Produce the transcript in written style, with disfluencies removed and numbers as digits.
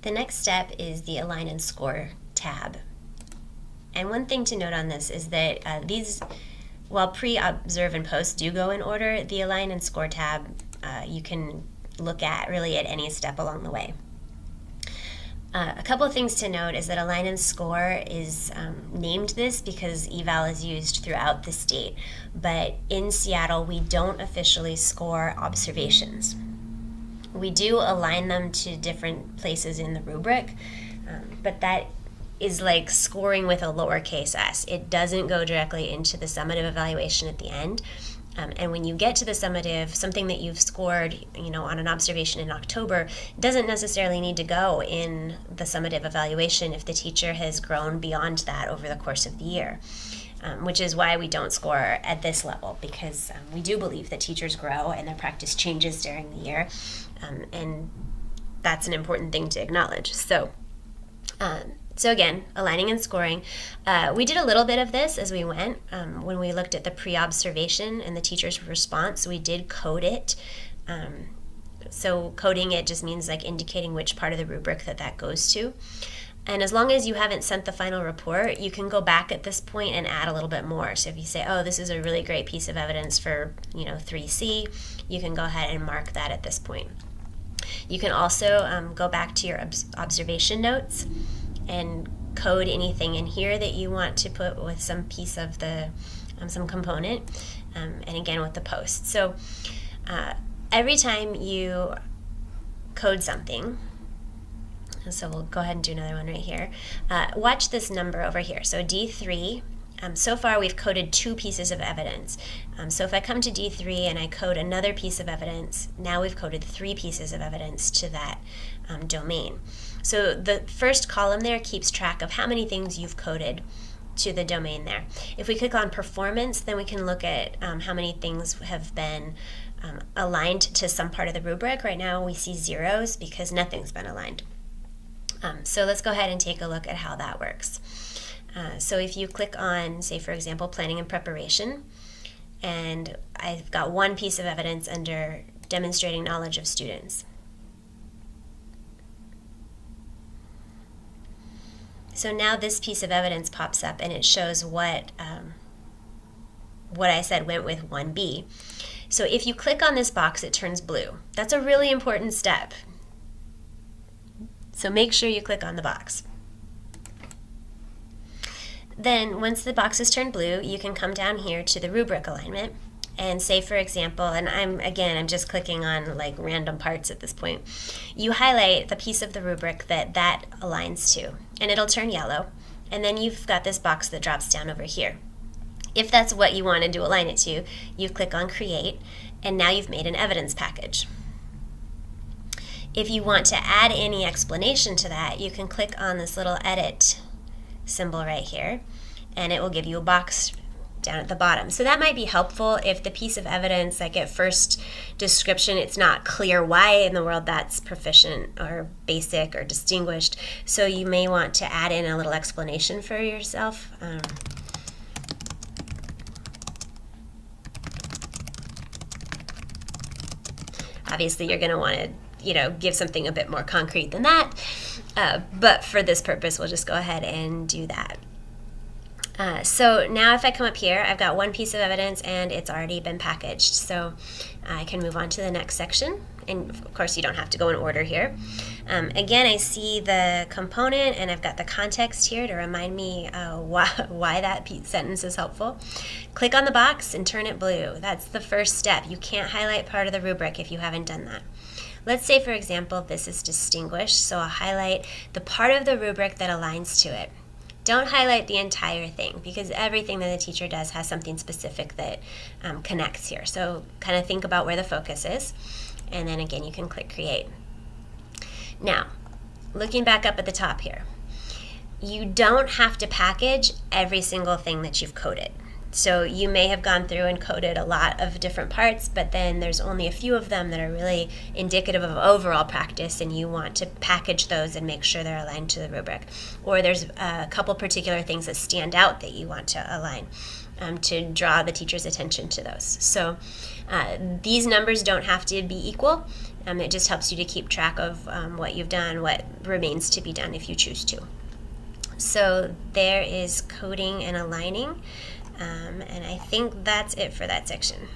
The next step is the Align and Score tab. And one thing to note on this is that while pre-observe and post do go in order, the Align and Score tab you can look at really at any step along the way. A couple of things to note is that Align and Score is named this because eVAL is used throughout the state, but in Seattle we don't officially score observations. We do align them to different places in the rubric, but that is like scoring with a lowercase s. It doesn't go directly into the summative evaluation at the end. And when you get to the summative, something that you've scored, on an observation in October doesn't necessarily need to go in the summative evaluation if the teacher has grown beyond that over the course of the year, which is why we don't score at this level, because we do believe that teachers grow and their practice changes during the year, and that's an important thing to acknowledge. So again, aligning and scoring. We did a little bit of this as we went. When we looked at the pre-observation and the teacher's response, we did code it. So coding it just means like indicating which part of the rubric that goes to. And as long as you haven't sent the final report, you can go back at this point and add a little bit more. So if you say, oh, this is a really great piece of evidence for 3C, you can go ahead and mark that at this point. You can also go back to your observation notes and code anything in here that you want to put with some piece of the some component, and again with the post. So every time you code something, so we'll go ahead and do another one right here, watch this number over here. So D3, so far we've coded 2 pieces of evidence. So if I come to D3 and I code another piece of evidence, now we've coded 3 pieces of evidence to that domain. So the first column there keeps track of how many things you've coded to the domain there. If we click on performance, then we can look at how many things have been aligned to some part of the rubric. Right now we see zeros because nothing's been aligned. So let's go ahead and take a look at how that works. So if you click on, say for example, planning and preparation, and I've got one piece of evidence under demonstrating knowledge of students. So now this piece of evidence pops up and it shows what I said went with 1B. So if you click on this box, it turns blue. That's a really important step. So make sure you click on the box. Then once the box is turned blue, you can come down here to the rubric alignment and say, for example, and I'm just clicking on like random parts at this point, you highlight the piece of the rubric that aligns to, and it'll turn yellow, and then you've got this box that drops down over here. If that's what you wanted to align it to, you click on create, and now you've made an evidence package. If you want to add any explanation to that, you can click on this little edit symbol right here, and it will give you a box down at the bottom. So that might be helpful if the piece of evidence, like at first description, it's not clear why in the world that's proficient or basic or distinguished. So you may want to add in a little explanation for yourself. Obviously you're going to want to give something a bit more concrete than that, but for this purpose we'll just go ahead and do that. So now if I come up here, I've got one piece of evidence and it's already been packaged. So I can move on to the next section. And of course you don't have to go in order here. Again, I see the component and I've got the context here to remind me why that sentence is helpful. Click on the box and turn it blue. That's the first step. You can't highlight part of the rubric if you haven't done that. Let's say, for example, this is distinguished, so I'll highlight the part of the rubric that aligns to it. Don't highlight the entire thing because everything that the teacher does has something specific that connects here. So kind of think about where the focus is, and then again you can click create. Now, looking back up at the top here, you don't have to package every single thing that you've coded. So you may have gone through and coded a lot of different parts, but then there's only a few of them that are really indicative of overall practice, and you want to package those and make sure they're aligned to the rubric. Or there's a couple particular things that stand out that you want to align to draw the teacher's attention to those. So these numbers don't have to be equal. It just helps you to keep track of what you've done, what remains to be done if you choose to. So there is coding and aligning, and I think that's it for that section.